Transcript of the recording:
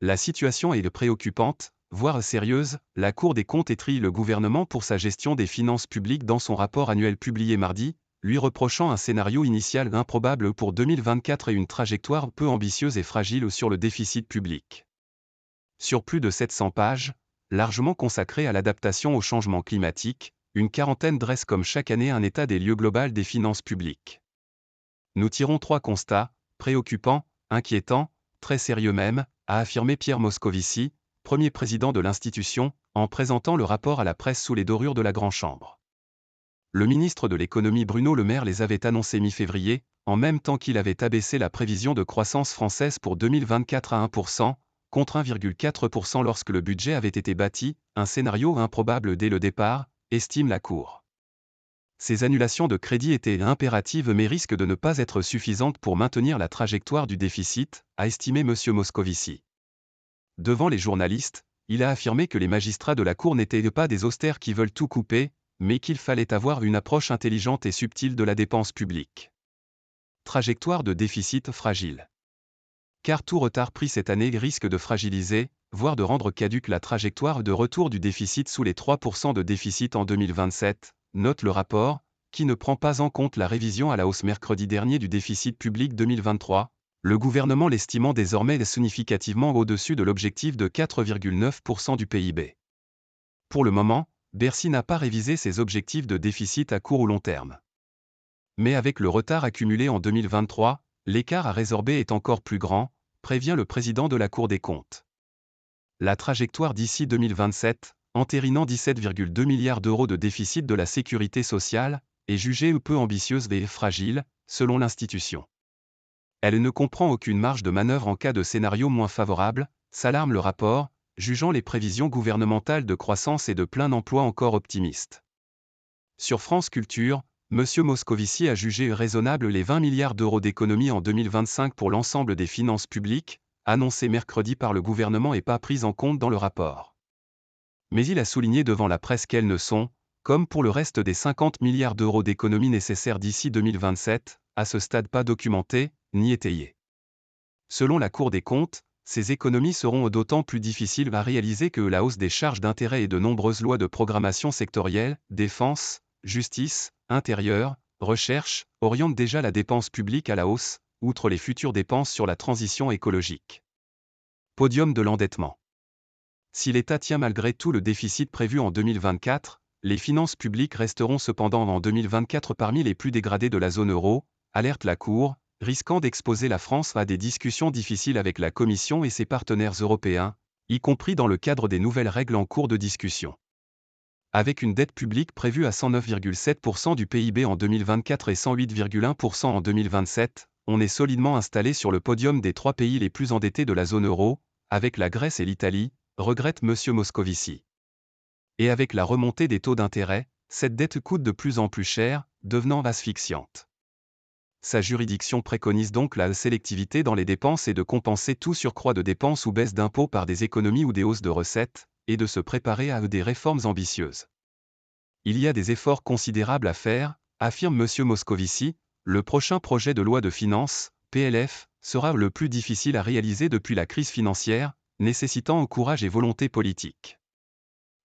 La situation est préoccupante, voire sérieuse. La Cour des comptes étrille le gouvernement pour sa gestion des finances publiques dans son rapport annuel publié mardi, lui reprochant un scénario initial improbable pour 2024 et une trajectoire peu ambitieuse et fragile sur le déficit public. Sur plus de 700 pages, largement consacrées à l'adaptation au changement climatique, une quarantaine dresse comme chaque année un état des lieux global des finances publiques. Nous tirons 3 constats, préoccupants, inquiétants, très sérieux même, a affirmé Pierre Moscovici, premier président de l'institution, en présentant le rapport à la presse sous les dorures de la Grande Chambre. Le ministre de l'économie Bruno Le Maire les avait annoncés mi-février, en même temps qu'il avait abaissé la prévision de croissance française pour 2024 à 1%, contre 1,4% lorsque le budget avait été bâti, un scénario improbable dès le départ, estime la Cour. Ces annulations de crédit étaient impératives mais risquent de ne pas être suffisantes pour maintenir la trajectoire du déficit, a estimé M. Moscovici. Devant les journalistes, il a affirmé que les magistrats de la Cour n'étaient pas des austères qui veulent tout couper, mais qu'il fallait avoir une approche intelligente et subtile de la dépense publique. Trajectoire de déficit fragile. Car tout retard pris cette année risque de fragiliser, voire de rendre caduque la trajectoire de retour du déficit sous les 3% de déficit en 2027, note le rapport, qui ne prend pas en compte la révision à la hausse mercredi dernier du déficit public 2023, le gouvernement l'estimant désormais significativement au-dessus de l'objectif de 4,9% du PIB. Pour le moment, Bercy n'a pas révisé ses objectifs de déficit à court ou long terme. Mais avec le retard accumulé en 2023, l'écart à résorber est encore plus grand, prévient le président de la Cour des comptes. La trajectoire d'ici 2027, entérinant 17,2 milliards d'euros de déficit de la sécurité sociale, est jugée peu ambitieuse et fragile, selon l'institution. Elle ne comprend aucune marge de manœuvre en cas de scénario moins favorable, s'alarme le rapport, jugeant les prévisions gouvernementales de croissance et de plein emploi encore optimistes. Sur France Culture, M. Moscovici a jugé raisonnable les 20 milliards d'euros d'économies en 2025 pour l'ensemble des finances publiques, annoncés mercredi par le gouvernement et pas pris en compte dans le rapport. Mais il a souligné devant la presse qu'elles ne sont, comme pour le reste des 50 milliards d'euros d'économies nécessaires d'ici 2027, à ce stade pas documentées, ni étayées. Selon la Cour des comptes, ces économies seront d'autant plus difficiles à réaliser que la hausse des charges d'intérêt et de nombreuses lois de programmation sectorielle, défense, justice, intérieur, recherche, orientent déjà la dépense publique à la hausse, outre les futures dépenses sur la transition écologique. Podium de l'endettement. Si l'État tient malgré tout le déficit prévu en 2024, les finances publiques resteront cependant en 2024 parmi les plus dégradées de la zone euro, alerte la Cour, risquant d'exposer la France à des discussions difficiles avec la Commission et ses partenaires européens, y compris dans le cadre des nouvelles règles en cours de discussion. Avec une dette publique prévue à 109,7% du PIB en 2024 et 108,1% en 2027, on est solidement installé sur le podium des 3 pays les plus endettés de la zone euro, avec la Grèce et l'Italie, regrette M. Moscovici. Et avec la remontée des taux d'intérêt, cette dette coûte de plus en plus cher, devenant asphyxiante. Sa juridiction préconise donc la sélectivité dans les dépenses et de compenser tout surcroît de dépenses ou baisse d'impôts par des économies ou des hausses de recettes, et de se préparer à des réformes ambitieuses. Il y a des efforts considérables à faire, affirme M. Moscovici, le prochain projet de loi de finances, PLF, sera le plus difficile à réaliser depuis la crise financière, nécessitant courage et volonté politique.